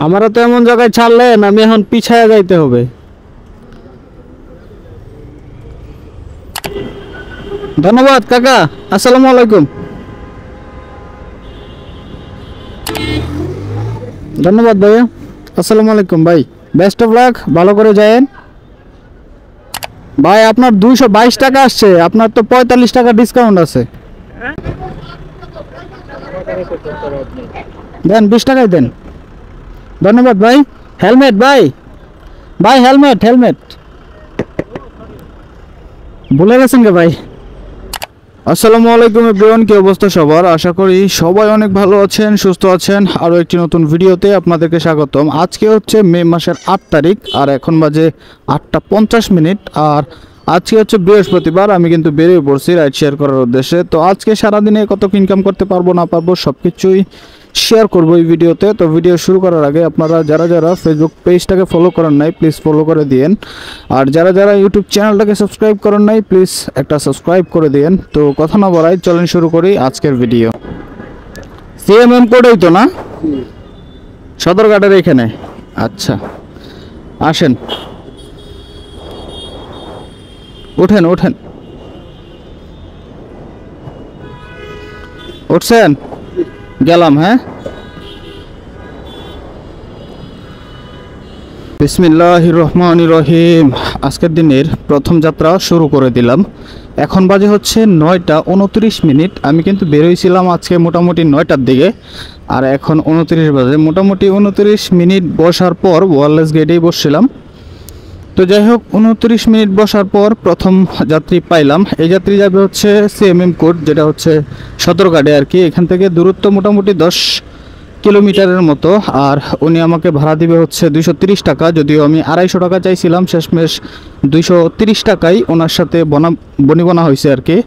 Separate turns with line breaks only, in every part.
আমারও তো এমন জায়গায় ছাড়লেন, আমি এখন পিছায়া যাইতে হবে। ধন্যবাদ কাকা, আসসালামু আলাইকুম। ধন্যবাদ ভাইয়া, আসসালামু আলাইকুম ভাই। বেস্ট অফ লাক, ভালো করে যায়েন ভাই। আপনার 222 টাকা আসছে, আপনার তো 45 টাকা ডিসকাউন্ট আছে। দেন 20 টাকাই দেন। ধন্যবাদ ভাই। হেলমেট ভাই, ভাই হেলমেট হেলমেট ভুলে গেছেন কে ভাই? আসসালামু আলাইকুম এভরিওয়ান, কি অবস্থা সবার? আশা করি সবাই অনেক ভালো আছেন, সুস্থ আছেন। আরও একটি নতুন ভিডিওতে আপনাদেরকে স্বাগতম। আজকে হচ্ছে মে মাসের 8 তারিখ আর এখন বাজে 8টা 50 মিনিট। আর আজকে হচ্ছে বৃহস্পতিবার। আমি কিন্তু বেরিয়ে পড়ছি রাইড শেয়ার করার উদ্দেশ্যে। তো আজকে সারাদিনে কত ইনকাম করতে পারবো না পারবো সব কিছুই শেয়ার করবো এই ভিডিওতে। তো ভিডিও শুরু করার আগে আপনারা যারা যারা ফেসবুক পেজটাকে ফলো করেন নাই প্লিজ ফলো করে দিয়েন। আর যারা যারা ইউটিউব চ্যানেলটাকে সাবস্ক্রাইব করেন নাই প্লিজ একটা সাবস্ক্রাইব করে দিয়েন। তো কথা না বলাই চলেন শুরু করি আজকের ভিডিও। সিএমএম কোডেই তো না, সদরঘাটের এখানে। আচ্ছা আসেন, ওঠেন ওঠেন। উঠছেন? গেলাম। হ্যাঁ, বিসমিল্লাহির রহমানির রহিম। আজকের দিনের প্রথম যাত্রা শুরু করে দিলাম। এখন বাজে হচ্ছে 9টা 29 মিনিট। আমি কিন্তু বেরোইছিলাম আজকে মোটামুটি 9টার দিকে, আর এখন 29 বাজে। মোটামুটি 29 মিনিট বসার পর ওয়ারলেস গেটেই বসছিলাম। তো যাই হোক, 29 মিনিট বসার পর প্রথম যাত্রী পাইলাম। এই যাত্রী যাবে হচ্ছে সিএমএম কোড, যেটা হচ্ছে সদরঘাটে আর কি। এখান থেকে দূরত্ব মোটামুটি 10 কিলোমিটারের মতো। আর উনি আমাকে ভাড়া দিবে হচ্ছে 230 টাকা, যদিও আমি 250 টাকা চাইছিলাম। শেষমেশ 230 টাকাই ওনার সাথে বনিবনা হয়েছে আর কি।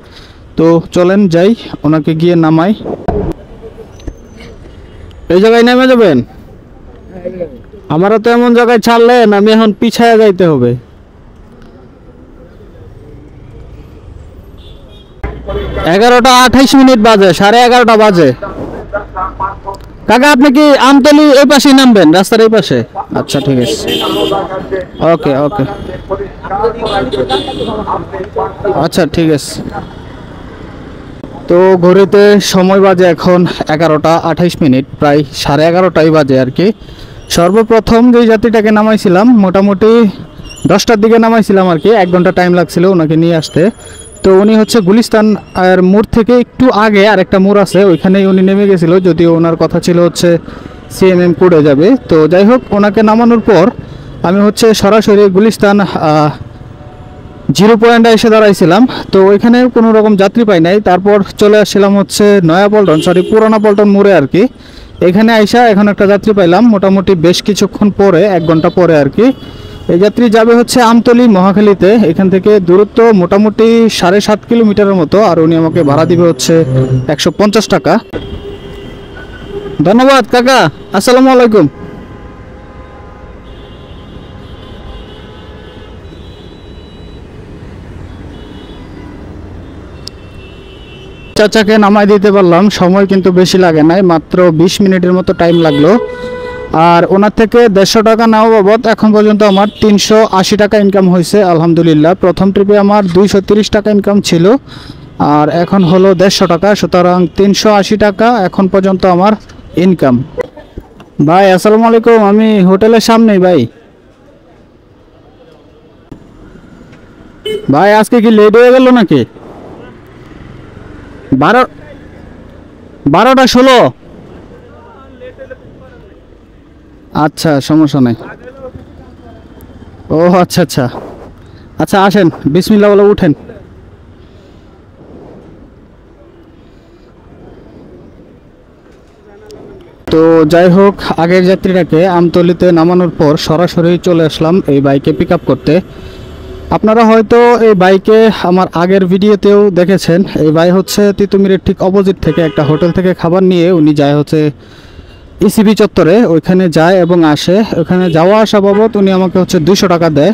তো চলেন যাই, ওনাকে গিয়ে নামাই। এই জায়গায় নেমে যাবেন? আমারও তো এমন জায়গায় ছাড়লেন, আমি এখন পিছায়া যাইতে হবে। এগারোটা 28 মিনিট বাজে, 11:30 বাজে। কাকা আপনি কি আমতলি এই পাশেই নামবেন, রাস্তার এই পাশে? আচ্ছা ঠিক আছে, ওকে ওকে, আচ্ছা ঠিক আছে। তো ঘড়িতে সময় বাজে এখন 11টা 28 মিনিট, প্রায় 11:30টাই বাজে আর কি। সর্বপ্রথম যে যাত্রীটাকে নামাইছিলাম মোটামুটি 10টার দিকে নামাইছিলাম আর কি। 1 ঘন্টা টাইম লাগছিল ওনাকে নিয়ে আসতে। তো উনি হচ্ছে গুলিস্তান আর মোড় থেকে একটু আগে আরেকটা মোড় আছে, ওইখানেই উনি নেমে গেছিল, যদিও ওনার কথা ছিল হচ্ছে সিএমএম কোডে যাবে। তো যাই হোক, ওনাকে নামানোর পর আমি হচ্ছে সরাসরি গুলিস্তান 0 পয়েন্টে এসে দাঁড়াইছিলাম। তো ওইখানে কোনো রকম যাত্রী পাই নাই। তারপর চলে আসছিলাম হচ্ছে পুরানা পল্টন মোড়ে আর কি। এখানে আইসা এখন একটা যাত্রী পাইলাম মোটামুটি বেশ কিছুক্ষণ পরে, 1 ঘন্টা পরে আর কি। এই যাত্রী যাবে হচ্ছে আমতলি মহাখালীতে। এখান থেকে দূরত্ব মোটামুটি 7.5 কিলোমিটারের মতো। আর উনি আমাকে ভাড়া দিবে হচ্ছে 150 টাকা। ধন্যবাদ কাকা, আসসালামু আলাইকুম। চাচাকে নামাই দিতে পারলাম, সময় কিন্তু বেশি লাগে নাই, মাত্র 20 মিনিটের মতো টাইম লাগলো। আর ওনার থেকে 150 টাকা নেওয়া বাবদ এখন পর্যন্ত আমার 380 টাকা ইনকাম হয়েছে আলহামদুলিল্লাহ। প্রথম ট্রিপে আমার 230 টাকা ইনকাম ছিল, আর এখন হলো 150 টাকা, সুতরাং 380 টাকা এখন পর্যন্ত আমার ইনকাম। ভাই আসসালামু আলাইকুম, আমি হোটেলের সামনেই ভাই। ভাই আজকে কি লেট হয়ে গেল নাকি? 12টা 16? আচ্ছা সমস্যা নাই। ও আচ্ছা আচ্ছা আচ্ছা, আসেন বিসমিল্লাহ বলে উঠেন। তো যাই হোক, আগের যাত্রীটাকে আমতলিতে নামানোর পর সরাসরি চলে আসলাম এই বাইকে পিক আপ করতে। আপনারা হয়তো এই বাইকে আমার আগের ভিডিওতেও দেখেছেন। এই ভাই হচ্ছে তিতুমিরের ঠিক অপোজিট থেকে একটা হোটেল থেকে খাবার নিয়ে উনি যায় হচ্ছে ইসিবি চত্বরে, ওইখানে যায় এবং আসে। ওখানে যাওয়া আসা বাবদ উনি আমাকে হচ্ছে 200 টাকা দেয়।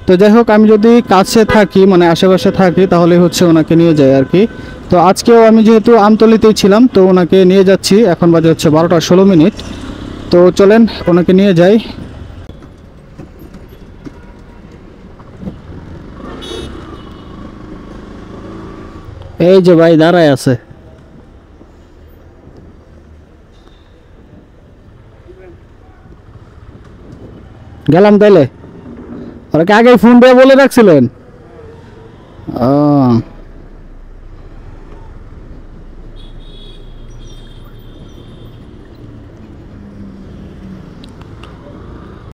তো যাই হোক, আমি যদি কাছে থাকি মানে আশেপাশে থাকি তাহলে হচ্ছে ওনাকে নিয়ে যাই আর কি। তো আজকেও আমি যেহেতু আমতলিতেই ছিলাম তো ওনাকে নিয়ে যাচ্ছি। এখন বাজে হচ্ছে 12টা 16 মিনিট। তো চলেন ওনাকে নিয়ে যাই। এই যে ভাই দাঁড়ায় আছে। গেলাম তাইলে। ওনাকে আগে ফোন দিয়ে বলে রাখছিলেন? ও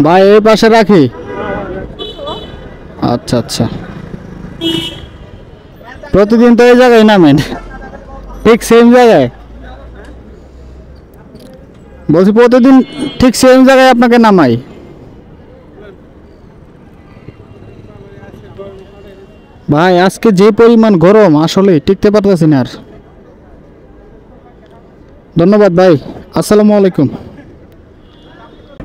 ভাই এই পাশে রাখি। আচ্ছা আচ্ছা, প্রতিদিন তো এই জায়গায় নামেন? ঠিক সেম জায়গায়? বলছি প্রতিদিন ঠিক সেম জায়গায় আপনাকে নামাই? ভাই আজকে যে পরিমাণ গরম, আসলে টিকতে পারতেছি না আর। ধন্যবাদ ভাই, আসসালামু আলাইকুম।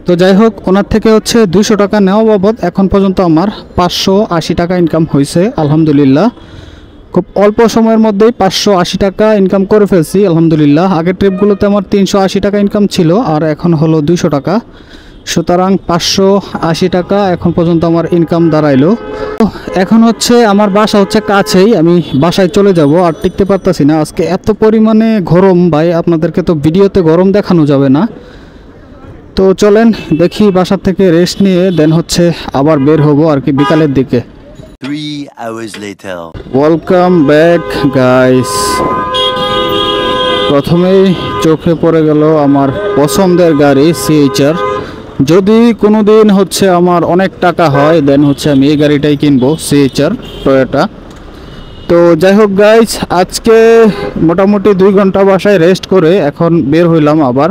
তো যাই হোক, ওনার থেকে হচ্ছে 200 টাকা নেওয়া বাবদ এখন পর্যন্ত আমার 580 টাকা ইনকাম হয়েছে আলহামদুলিল্লাহ। খুব অল্প সময়ের মধ্যেই 580 টাকা ইনকাম করে ফেলছি আলহামদুলিল্লাহ। আগের ট্রিপগুলোতে আমার 380 টাকা ইনকাম ছিল, আর এখন হলো 200 টাকা। সুতরাং 580 টাকা এখন পর্যন্ত আমার ইনকাম দাঁড়াইলো। তো এখন হচ্ছে আমার বাসা হচ্ছে কাছেই, আমি বাসায় চলে যাব, আর টিকতে পারতাছি না। আজকে এত পরিমাণে গরম ভাই, আপনাদেরকে তো ভিডিওতে গরম দেখানো যাবে না। তো চলেন দেখি, বাসার থেকে রেস্ট নিয়ে দেন হচ্ছে আবার বের হব আর কি বিকালের দিকে।
3 hours later.
Welcome back guys. প্রথমেই চোখে পড়ে গেল আমার পছন্দের গাড়ি সিএইচআর। যদি কোনো দিন হচ্ছে আমার অনেক টাকা হয় দেন হচ্ছে আমি এই গাড়িটাই কিনবো, সিএইচআর টয়োটা। তো যাই হোক গাইস, আজকে মোটামুটি 2 ঘন্টা বাসায় রেস্ট করে এখন বের হইলাম আবার।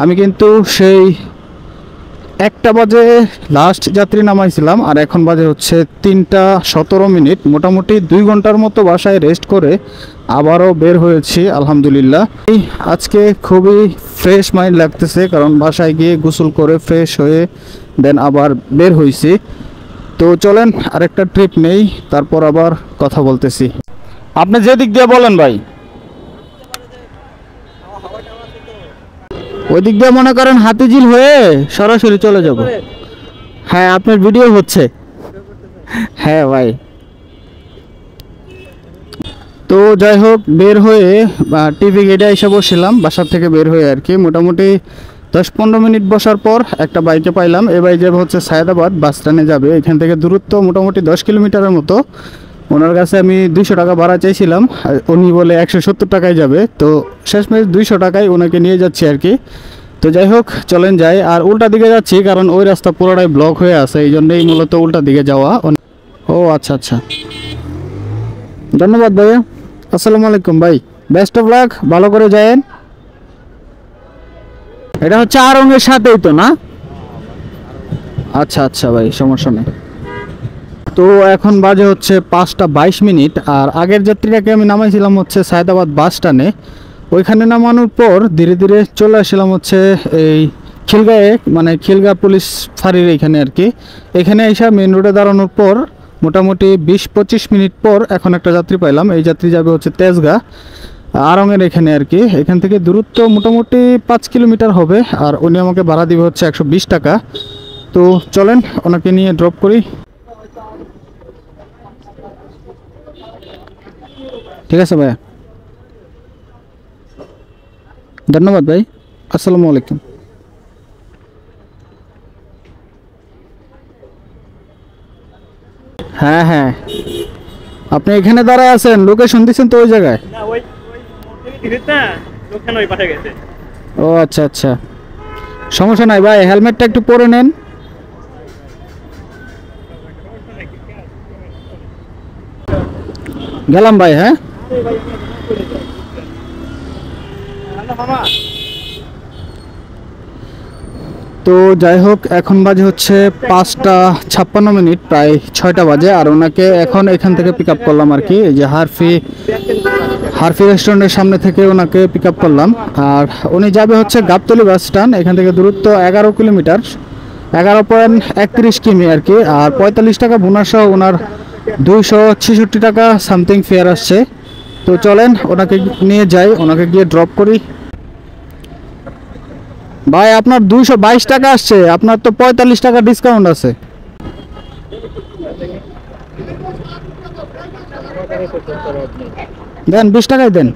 আমি কিন্তু সেই 1টা বাজে লাস্ট যাত্রী নামাইছিলাম, আর এখন বাজে হচ্ছে 3টা 17 মিনিট। মোটামুটি 2 ঘন্টার মতো বাসায় রেস্ট করে আবারও বের হয়েছি আলহামদুলিল্লাহ। আজকে খুবই ফ্রেশ মাইন্ড লাগতেছে, কারণ বাসায় গিয়ে গোসল করে ফ্রেশ হয়ে দেন আবার বের হয়েছি। তো চলেন আরেকটা ট্রিপ নেই, তারপর আবার কথা বলতেছি। আপনি যে দিক দিয়ে বলেন ভাই, ওই দিক দিয়ে মনে করেন হাতিঝিল হয়ে সরাসরি চলে যাব। হ্যাঁ আপনার ভিডিও হচ্ছে। হ্যাঁ ভাই। তো যাই হোক, বের হয়ে টিভি গেটে এসে বসছিলাম বাসার থেকে বের হয়ে আর কি। মোটামুটি 10-15 মিনিট বসার পর একটা বাইকে পাইলাম। এই বাইক যাবে হচ্ছে সায়েদাবাদ বাস স্ট্যান্ডে যাবে। এখান থেকে দূরত্ব মোটামুটি 10 কিলোমিটারের মতো। ওনার কাছে আমি 200 টাকা ভাড়া চাইছিলাম, উনি বলে 170 টাকায় যাবে। তো শেষমেশ 200 টাকায় ওনাকে নিয়ে যাচ্ছি আর কি। তো যাই হোক চলেন যাই। আর উল্টা দিকে যাচ্ছি কারণ ওই রাস্তা পুরোটাই ব্লক হয়ে আছে, এই জন্যই মূলত উল্টা দিকে যাওয়া। ও আচ্ছা আচ্ছা, ধন্যবাদ ভাইয়া, আসসালামু আলাইকুম ভাই, বেস্ট অফ লাক, ভালো করে যায়েন। এটা হচ্ছে আরঙের সাথেই তো না? আচ্ছা আচ্ছা ভাই, সমস্যা নেই। তো এখন বাজে হচ্ছে 5টা 22 মিনিট। আর আগের যাত্রীটাকে আমি নামাইছিলাম হচ্ছে সায়েদাবাদ বাস স্ট্যান্ডে। ওইখানে নামানোর পর ধীরে ধীরে চলে আসলাম হচ্ছে এই খিলগাঁয়ে, মানে খিলগাঁ পুলিশ ফাঁড়ির এখানে আর কি। এখানে এসে মেন রোডে দাঁড়ানোর পর মোটামুটি 20-25 মিনিট পর এখন একটা যাত্রী পাইলাম। এই যাত্রী যাবে হচ্ছে তেজগাঁ আরঙের এখানে আর কি। এখান থেকে দূরত্ব মোটামুটি 5 কিলোমিটার হবে, আর উনি আমাকে ভাড়া দিবে হচ্ছে 120 টাকা। তো চলেন ওনাকে নিয়ে ড্রপ করি। ঠিক আছে ভাইয়া, ধন্যবাদ ভাই, আসসালামু আলাইকুম। হ্যাঁ হ্যাঁ, আপনি এখানে দাঁড়ায় আছেন, লোকেশন দিচ্ছেন তো ওই জায়গায়? ও আচ্ছা আচ্ছা, সমস্যা নাই ভাই, হেলমেটটা একটু পরে নেন। গেলাম ভাই। হ্যাঁ তো যাই হোক, এখন বাজে হচ্ছে 5টা 56 মিনিট, প্রায় 6টা বাজে। আর ওনাকে এখন এখান থেকে পিক আপ করলাম আর কি, এই যে হারফি রেস্টুরেন্টের সামনে থেকে ওনাকে পিক আপ করলাম। আর উনি যাবে হচ্ছে গাবতলী বাস স্ট্যান্ড। এখান থেকে দূরত্ব 11 কিলোমিটার, 11.31 কিমি আর কি। আর 45 টাকা বোনাস সহ ওনার 266 টাকা সামথিং ফেয়ার আসছে। তো চলেন ওনাকে নিয়ে যাই, ওনাকে গিয়ে ড্রপ করি। ভাই আপনার 222 টাকা আসছে, আপনার তো 45 টাকা ডিসকাউন্ট আছে। দেন 20 টাকায় দেন।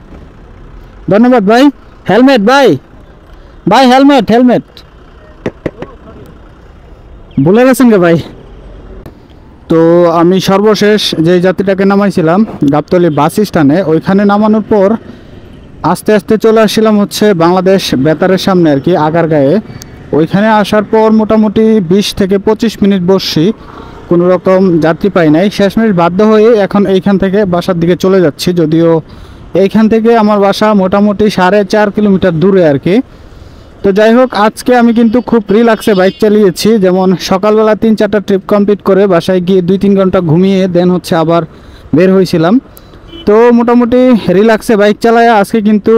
ধন্যবাদ ভাই। হেলমেট ভাই, ভাই হেলমেট হেলমেট ভুলে গেছেন কে ভাই? তো আমি সর্বশেষ যে যাত্রীটাকে নামাইছিলাম গাবতলী বাস স্ট্যান্ডে, ওইখানে নামানোর পর আস্তে আস্তে চলে আসছিলাম হচ্ছে বাংলাদেশ বেতারের সামনে আর কি, আগারগাঁয়ে। ওইখানে আসার পর মোটামুটি 20 থেকে 25 মিনিট বসছি, কোনো রকম যাত্রী পাই নাই। শেষমেশ বাধ্য হয়ে এখন এইখান থেকে বাসার দিকে চলে যাচ্ছি, যদিও এইখান থেকে আমার বাসা মোটামুটি 4.5 কিলোমিটার দূরে আর কি। তো যাই হোক, আজকে আমি কিন্তু খুব রিল্যাক্সে বাইক চালিয়েছি। যেমন সকালবেলা 3-4টা ট্রিপ কমপ্লিট করে বাসায় গিয়ে 2-3 ঘন্টা ঘুমিয়ে দেন হচ্ছে আবার বের হয়েছিলাম। তো মোটামুটি রিল্যাক্সে বাইক চালায় আজকে কিন্তু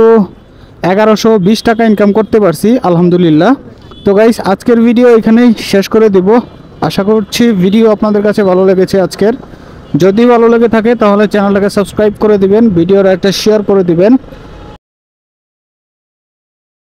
1120 টাকা ইনকাম করতে পারছি, আলহামদুলিল্লাহ। তো গাইস, আজকের ভিডিও এখানেই শেষ করে দিব। আশা করছি ভিডিও আপনাদের কাছে ভালো লেগেছে আজকের। যদি ভালো লেগে থাকে তাহলে চ্যানেলটাকে সাবস্ক্রাইব করে দিবেন, ভিডিওর একটা শেয়ার করে দিবেন।